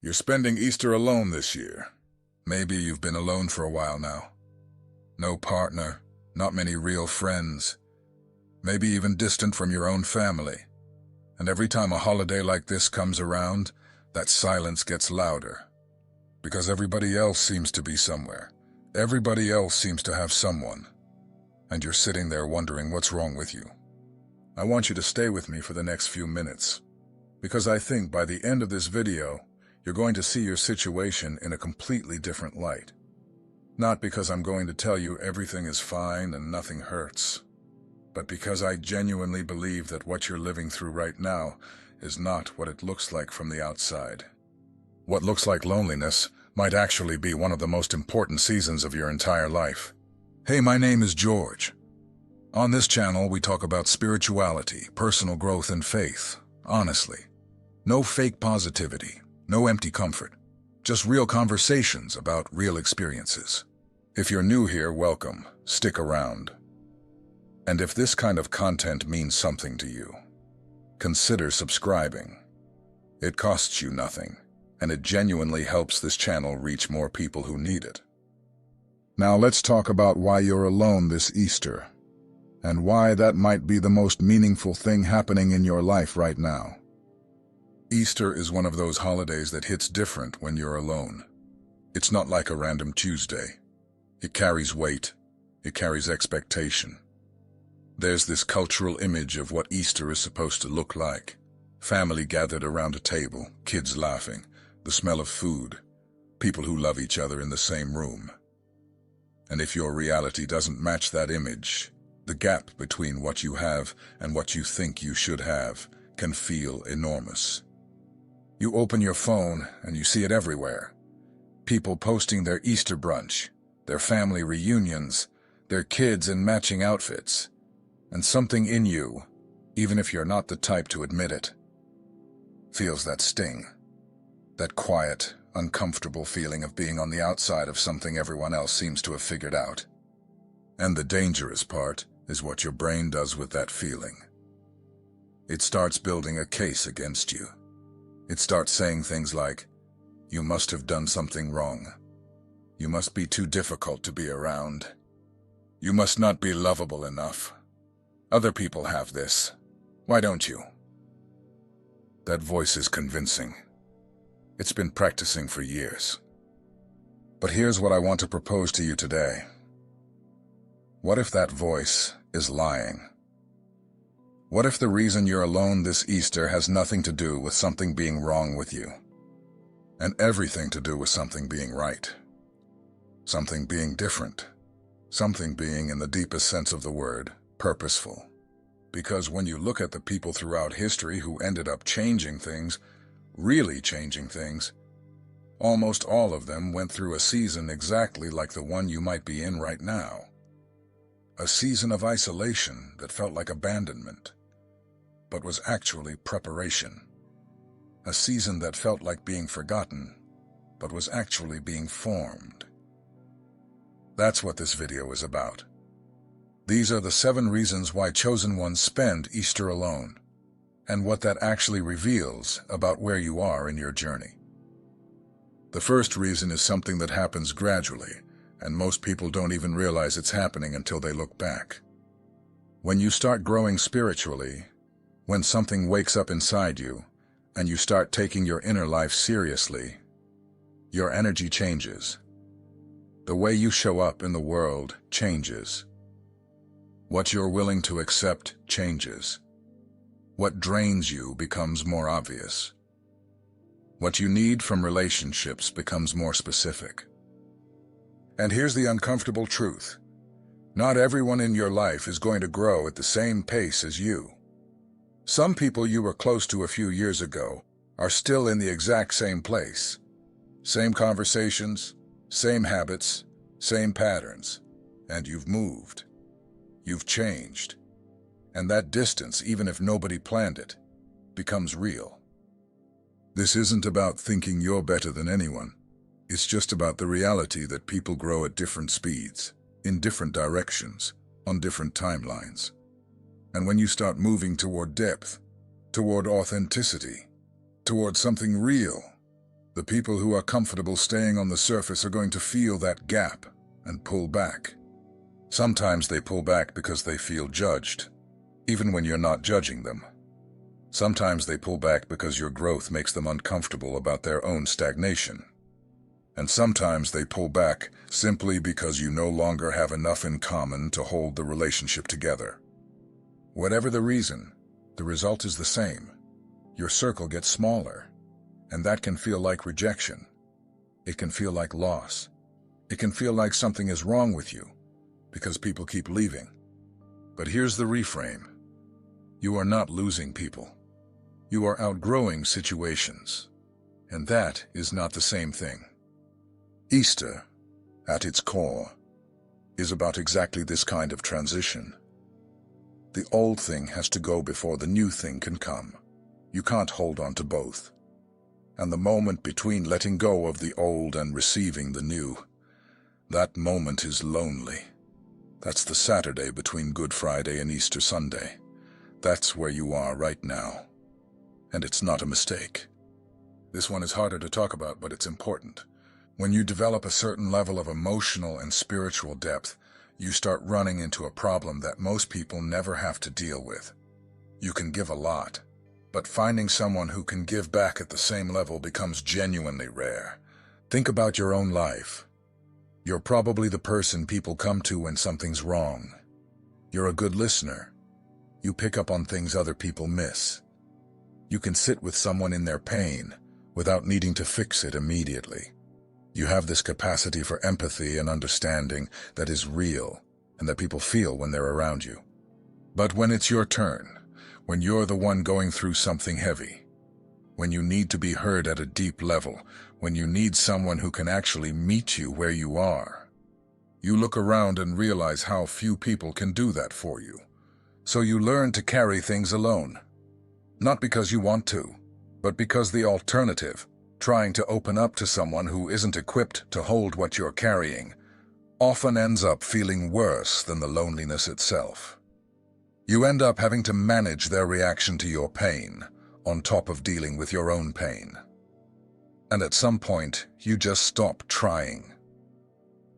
You're spending Easter alone this year. Maybe you've been alone for a while now. No partner, not many real friends, maybe even distant from your own family. And every time a holiday like this comes around, that silence gets louder. Because everybody else seems to be somewhere. Everybody else seems to have someone. And you're sitting there wondering what's wrong with you. I want you to stay with me for the next few minutes, because I think by the end of this video, you're going to see your situation in a completely different light. Not because I'm going to tell you everything is fine and nothing hurts, but because I genuinely believe that what you're living through right now is not what it looks like from the outside. What looks like loneliness might actually be one of the most important seasons of your entire life. Hey, my name is George. On this channel, we talk about spirituality, personal growth, and faith, honestly. No fake positivity, no empty comfort. Just real conversations about real experiences. If you're new here, welcome. Stick around. And if this kind of content means something to you, consider subscribing. It costs you nothing, and it genuinely helps this channel reach more people who need it. Now let's talk about why you're alone this Easter, and why that might be the most meaningful thing happening in your life right now. Easter is one of those holidays that hits different when you're alone. It's not like a random Tuesday. It carries weight. It carries expectation. There's this cultural image of what Easter is supposed to look like. Family gathered around a table, kids laughing, the smell of food, people who love each other in the same room. And if your reality doesn't match that image, the gap between what you have and what you think you should have can feel enormous. You open your phone and you see it everywhere. People posting their Easter brunch, their family reunions, their kids in matching outfits. And something in you, even if you're not the type to admit it, feels that sting. That quiet, uncomfortable feeling of being on the outside of something everyone else seems to have figured out. And the dangerous part is what your brain does with that feeling. It starts building a case against you. It starts saying things like, you must have done something wrong. You must be too difficult to be around. You must not be lovable enough. Other people have this. Why don't you? That voice is convincing. It's been practicing for years. But here's what I want to propose to you today. What if that voice is lying? What if the reason you're alone this Easter has nothing to do with something being wrong with you, and everything to do with something being right? Something being different. Something being, in the deepest sense of the word, purposeful. Because when you look at the people throughout history who ended up changing things, really changing things, almost all of them went through a season exactly like the one you might be in right now. A season of isolation that felt like abandonment, but was actually preparation. A season that felt like being forgotten, but was actually being formed. That's what this video is about. These are the 7 reasons why chosen ones spend Easter alone, and what that actually reveals about where you are in your journey. The first reason is something that happens gradually, and most people don't even realize it's happening until they look back. When you start growing spiritually, when something wakes up inside you, and you start taking your inner life seriously, your energy changes. The way you show up in the world changes. What you're willing to accept changes. What drains you becomes more obvious. What you need from relationships becomes more specific. And here's the uncomfortable truth. Not everyone in your life is going to grow at the same pace as you. Some people you were close to a few years ago are still in the exact same place. Same conversations, same habits, same patterns. And you've moved. You've changed. And that distance, even if nobody planned it, becomes real. This isn't about thinking you're better than anyone. It's just about the reality that people grow at different speeds, in different directions, on different timelines. And when you start moving toward depth, toward authenticity, toward something real, The people who are comfortable staying on the surface are going to feel that gap and pull back. Sometimes they pull back because they feel judged, even when you're not judging them. Sometimes they pull back because your growth makes them uncomfortable about their own stagnation. And sometimes they pull back simply because you no longer have enough in common to hold the relationship together. Whatever the reason, the result is the same. Your circle gets smaller, and that can feel like rejection. It can feel like loss. It can feel like something is wrong with you because people keep leaving. But here's the reframe. You are not losing people. You are outgrowing situations, and that is not the same thing. Easter, at its core, is about exactly this kind of transition. The old thing has to go before the new thing can come. You can't hold on to both. And the moment between letting go of the old and receiving the new, that moment is lonely. That's the Saturday between Good Friday and Easter Sunday. That's where you are right now. And it's not a mistake. This one is harder to talk about, but it's important. When you develop a certain level of emotional and spiritual depth, you start running into a problem that most people never have to deal with. You can give a lot, but finding someone who can give back at the same level becomes genuinely rare. Think about your own life. You're probably the person people come to when something's wrong. You're a good listener. You pick up on things other people miss. You can sit with someone in their pain without needing to fix it immediately. You have this capacity for empathy and understanding that is real and that people feel when they're around you. But when it's your turn, when you're the one going through something heavy, when you need to be heard at a deep level, when you need someone who can actually meet you where you are, you look around and realize how few people can do that for you. So you learn to carry things alone. Not because you want to, but because the alternative, trying to open up to someone who isn't equipped to hold what you're carrying, often ends up feeling worse than the loneliness itself. You end up having to manage their reaction to your pain, on top of dealing with your own pain. And at some point, you just stop trying.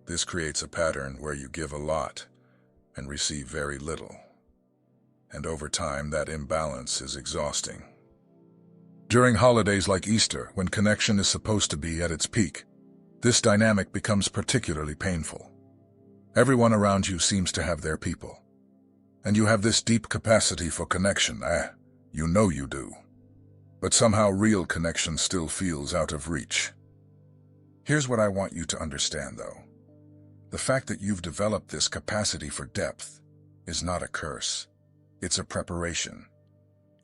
This creates a pattern where you give a lot and receive very little. And over time, that imbalance is exhausting. During holidays like Easter, when connection is supposed to be at its peak, this dynamic becomes particularly painful. Everyone around you seems to have their people. And you have this deep capacity for connection, you know you do. But somehow real connection still feels out of reach. Here's what I want you to understand, though. The fact that you've developed this capacity for depth is not a curse. It's a preparation.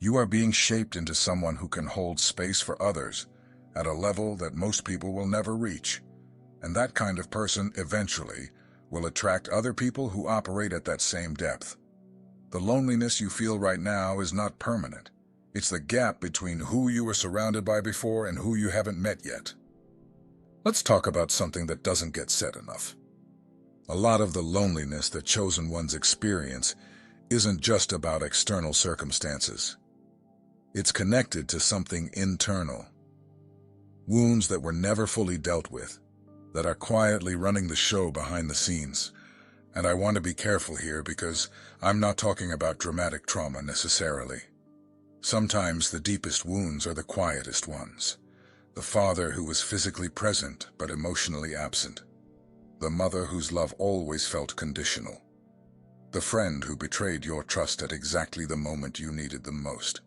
You are being shaped into someone who can hold space for others at a level that most people will never reach. And that kind of person, eventually, will attract other people who operate at that same depth. The loneliness you feel right now is not permanent. It's the gap between who you were surrounded by before and who you haven't met yet. Let's talk about something that doesn't get said enough. A lot of the loneliness that chosen ones experience isn't just about external circumstances. It's connected to something internal. Wounds that were never fully dealt with, that are quietly running the show behind the scenes. And I want to be careful here because I'm not talking about dramatic trauma necessarily. Sometimes the deepest wounds are the quietest ones. The father who was physically present but emotionally absent. The mother whose love always felt conditional. The friend who betrayed your trust at exactly the moment you needed them most.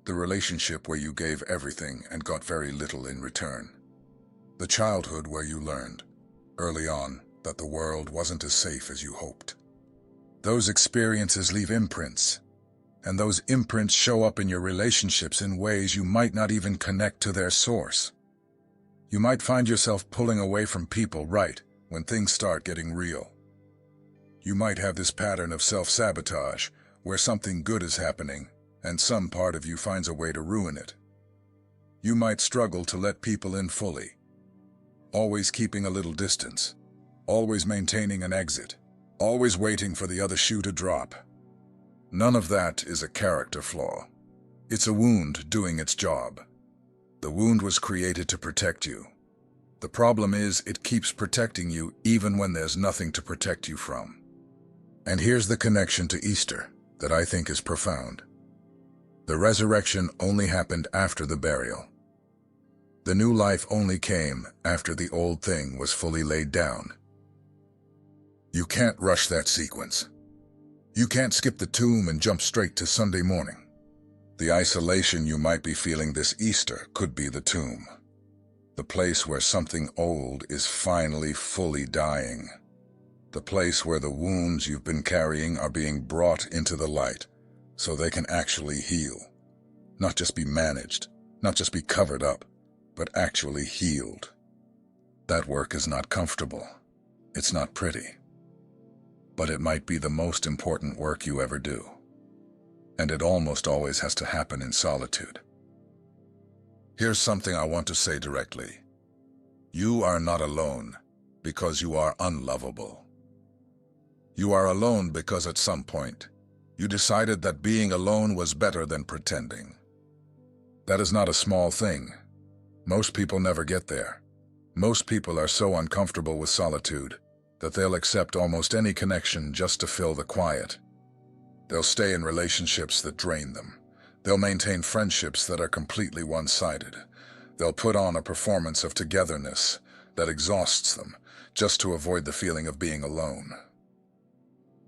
The relationship where you gave everything and got very little in return. The childhood where you learned, early on, that the world wasn't as safe as you hoped. Those experiences leave imprints, and those imprints show up in your relationships in ways you might not even connect to their source. You might find yourself pulling away from people right when things start getting real. You might have this pattern of self-sabotage, where something good is happening, and some part of you finds a way to ruin it. You might struggle to let people in fully, always keeping a little distance, always maintaining an exit, always waiting for the other shoe to drop. None of that is a character flaw. It's a wound doing its job. The wound was created to protect you. The problem is it keeps protecting you even when there's nothing to protect you from. And here's the connection to Easter that I think is profound. The resurrection only happened after the burial. The new life only came after the old thing was fully laid down. You can't rush that sequence. You can't skip the tomb and jump straight to Sunday morning. The isolation you might be feeling this Easter could be the tomb. The place where something old is finally fully dying. The place where the wounds you've been carrying are being brought into the light so they can actually heal. Not just be managed, not just be covered up, but actually healed. That work is not comfortable. It's not pretty. But it might be the most important work you ever do. And it almost always has to happen in solitude. Here's something I want to say directly. You are not alone because you are unlovable. You are alone because at some point, you decided that being alone was better than pretending. That is not a small thing. Most people never get there. Most people are so uncomfortable with solitude that they'll accept almost any connection just to fill the quiet. They'll stay in relationships that drain them. They'll maintain friendships that are completely one-sided. They'll put on a performance of togetherness that exhausts them just to avoid the feeling of being alone.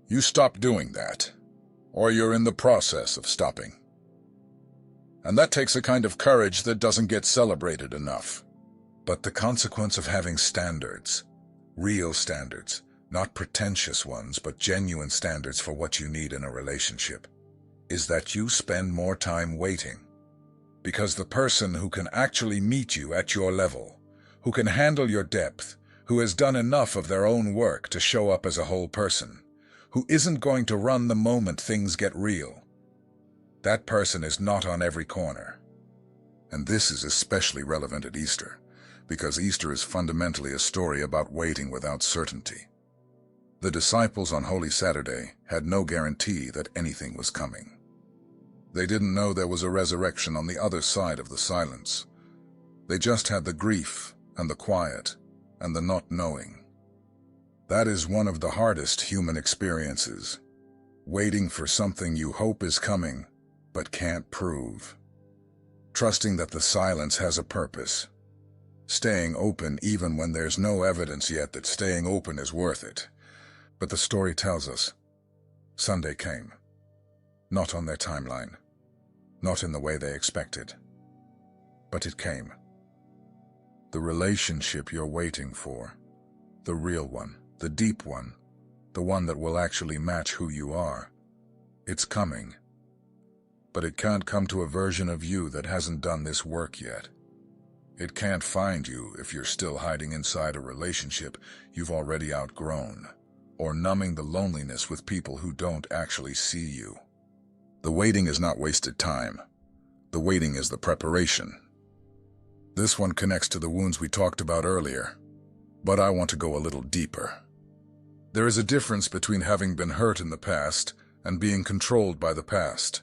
You stop doing that, or you're in the process of stopping. And that takes a kind of courage that doesn't get celebrated enough. But the consequence of having standards, real standards, not pretentious ones, but genuine standards for what you need in a relationship, is that you spend more time waiting. Because the person who can actually meet you at your level, who can handle your depth, who has done enough of their own work to show up as a whole person, who isn't going to run the moment things get real, that person is not on every corner. And this is especially relevant at Easter, because Easter is fundamentally a story about waiting without certainty. The disciples on Holy Saturday had no guarantee that anything was coming. They didn't know there was a resurrection on the other side of the silence. They just had the grief and the quiet and the not knowing. That is one of the hardest human experiences, waiting for something you hope is coming but can't prove. Trusting that the silence has a purpose. Staying open even when there's no evidence yet that staying open is worth it. But the story tells us, Sunday came. Not on their timeline. Not in the way they expected. But it came. The relationship you're waiting for. The real one. The deep one. The one that will actually match who you are. It's coming. But it can't come to a version of you that hasn't done this work yet. It can't find you if you're still hiding inside a relationship you've already outgrown, or numbing the loneliness with people who don't actually see you. The waiting is not wasted time. The waiting is the preparation. This one connects to the wounds we talked about earlier, but I want to go a little deeper. There is a difference between having been hurt in the past and being controlled by the past,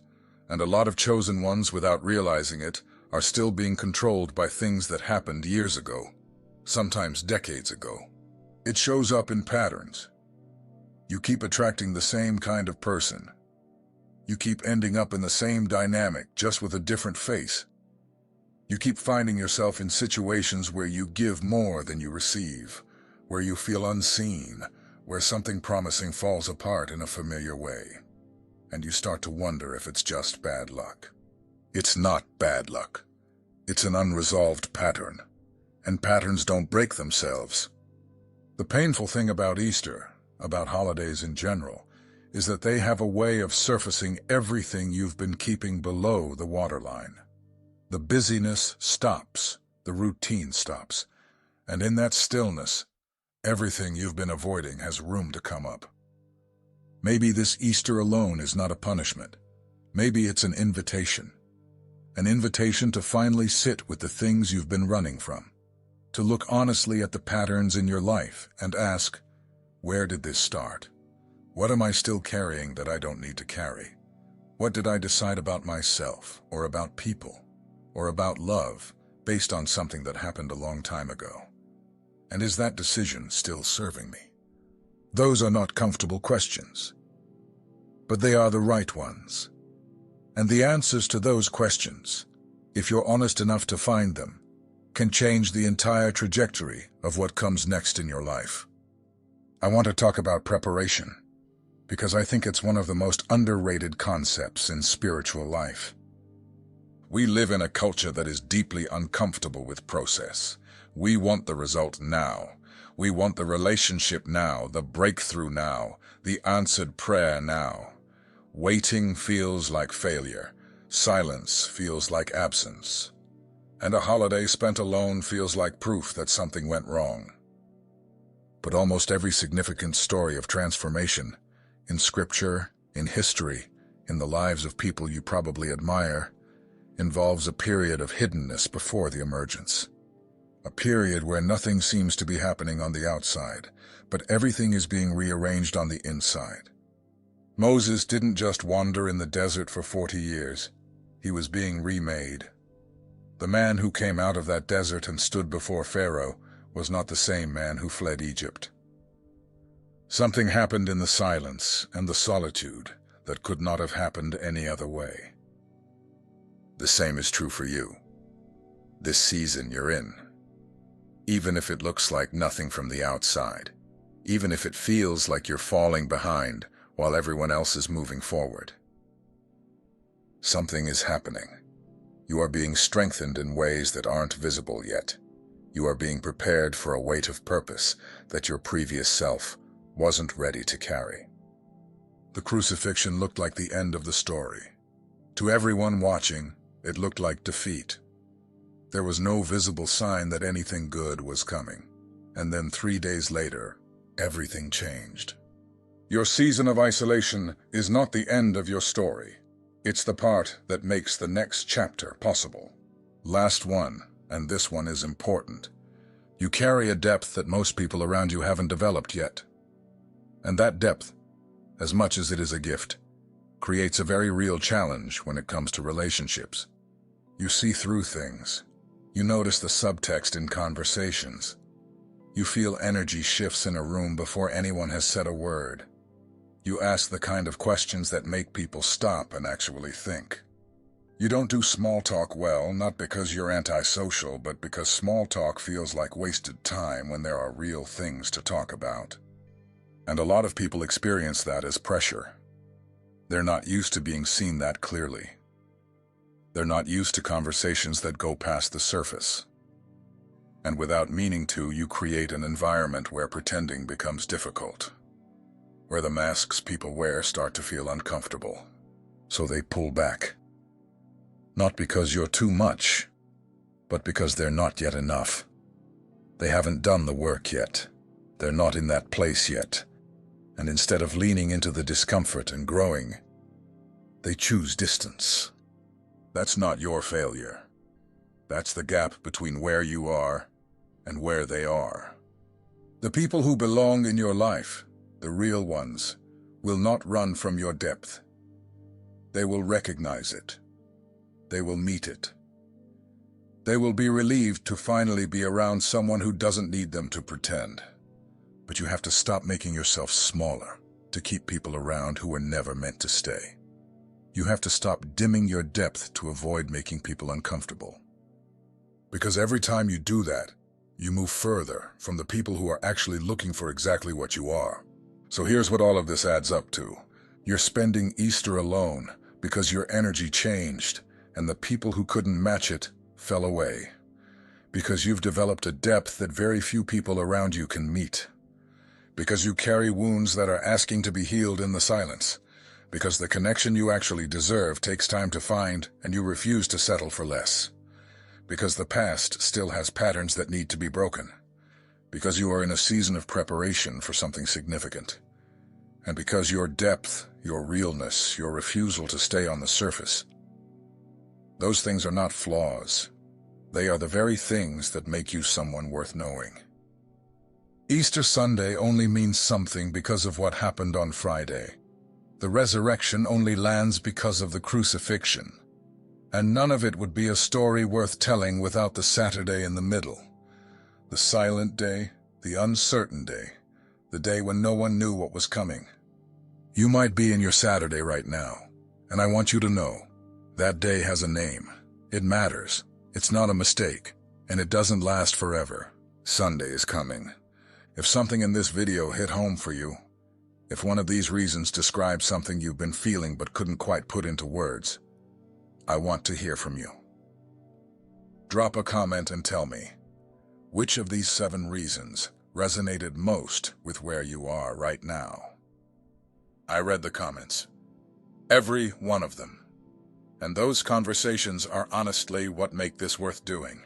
and a lot of chosen ones, without realizing it, are still being controlled by things that happened years ago, sometimes decades ago. It shows up in patterns. You keep attracting the same kind of person. You keep ending up in the same dynamic, just with a different face. You keep finding yourself in situations where you give more than you receive, where you feel unseen, where something promising falls apart in a familiar way. And you start to wonder if it's just bad luck. It's not bad luck. It's an unresolved pattern. And patterns don't break themselves. The painful thing about Easter, about holidays in general, is that they have a way of surfacing everything you've been keeping below the waterline. The busyness stops, the routine stops, and in that stillness, everything you've been avoiding has room to come up. Maybe this Easter alone is not a punishment. Maybe it's an invitation. An invitation to finally sit with the things you've been running from. To look honestly at the patterns in your life and ask, where did this start? What am I still carrying that I don't need to carry? What did I decide about myself, or about people, or about love, based on something that happened a long time ago? And is that decision still serving me? Those are not comfortable questions, but they are the right ones. And the answers to those questions, if you're honest enough to find them, can change the entire trajectory of what comes next in your life. I want to talk about preparation, because I think it's one of the most underrated concepts in spiritual life. We live in a culture that is deeply uncomfortable with process. We want the result now. We want the relationship now, the breakthrough now, the answered prayer now. Waiting feels like failure. Silence feels like absence. And a holiday spent alone feels like proof that something went wrong. But almost every significant story of transformation, in scripture, in history, in the lives of people you probably admire, involves a period of hiddenness before the emergence. A period where nothing seems to be happening on the outside, but everything is being rearranged on the inside. Moses didn't just wander in the desert for 40 years. He was being remade. The man who came out of that desert and stood before Pharaoh was not the same man who fled Egypt. Something happened in the silence and the solitude that could not have happened any other way. The same is true for you. This season you're in. Even if it looks like nothing from the outside, even if it feels like you're falling behind while everyone else is moving forward. Something is happening. You are being strengthened in ways that aren't visible yet. You are being prepared for a weight of purpose that your previous self wasn't ready to carry. The crucifixion looked like the end of the story. To everyone watching, it looked like defeat. There was no visible sign that anything good was coming. And then 3 days later, everything changed. Your season of isolation is not the end of your story. It's the part that makes the next chapter possible. Last one, and this one is important. You carry a depth that most people around you haven't developed yet. And that depth, as much as it is a gift, creates a very real challenge when it comes to relationships. You see through things. You notice the subtext in conversations. You feel energy shifts in a room before anyone has said a word. You ask the kind of questions that make people stop and actually think. You don't do small talk well, not because you're antisocial, but because small talk feels like wasted time when there are real things to talk about. And a lot of people experience that as pressure. They're not used to being seen that clearly. They're not used to conversations that go past the surface. And without meaning to, you create an environment where pretending becomes difficult, where the masks people wear start to feel uncomfortable. So they pull back. Not because you're too much, but because they're not yet enough. They haven't done the work yet. They're not in that place yet. And instead of leaning into the discomfort and growing, they choose distance. That's not your failure. That's the gap between where you are and where they are. The people who belong in your life, the real ones, will not run from your depth. They will recognize it. They will meet it. They will be relieved to finally be around someone who doesn't need them to pretend. But you have to stop making yourself smaller to keep people around who were never meant to stay. You have to stop dimming your depth to avoid making people uncomfortable. Because every time you do that, you move further from the people who are actually looking for exactly what you are. So here's what all of this adds up to. You're spending Easter alone because your energy changed, and the people who couldn't match it fell away. Because you've developed a depth that very few people around you can meet. Because you carry wounds that are asking to be healed in the silence. Because the connection you actually deserve takes time to find, and you refuse to settle for less. Because the past still has patterns that need to be broken. Because you are in a season of preparation for something significant. And because your depth, your realness, your refusal to stay on the surface, those things are not flaws. They are the very things that make you someone worth knowing. Easter Sunday only means something because of what happened on Friday. The resurrection only lands because of the crucifixion. And none of it would be a story worth telling without the Saturday in the middle. The silent day, the uncertain day, the day when no one knew what was coming. You might be in your Saturday right now, and I want you to know, that day has a name. It matters. It's not a mistake, and it doesn't last forever. Sunday is coming. If something in this video hit home for you, if one of these reasons describes something you've been feeling but couldn't quite put into words, I want to hear from you. Drop a comment and tell me, which of these 7 reasons resonated most with where you are right now? I read the comments. Every one of them. And those conversations are honestly what make this worth doing.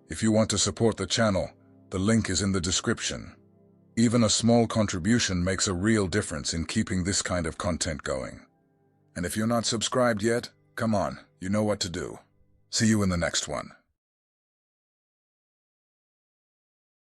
If you want to support the channel, the link is in the description. Even a small contribution makes a real difference in keeping this kind of content going. And if you're not subscribed yet, come on, you know what to do. See you in the next one.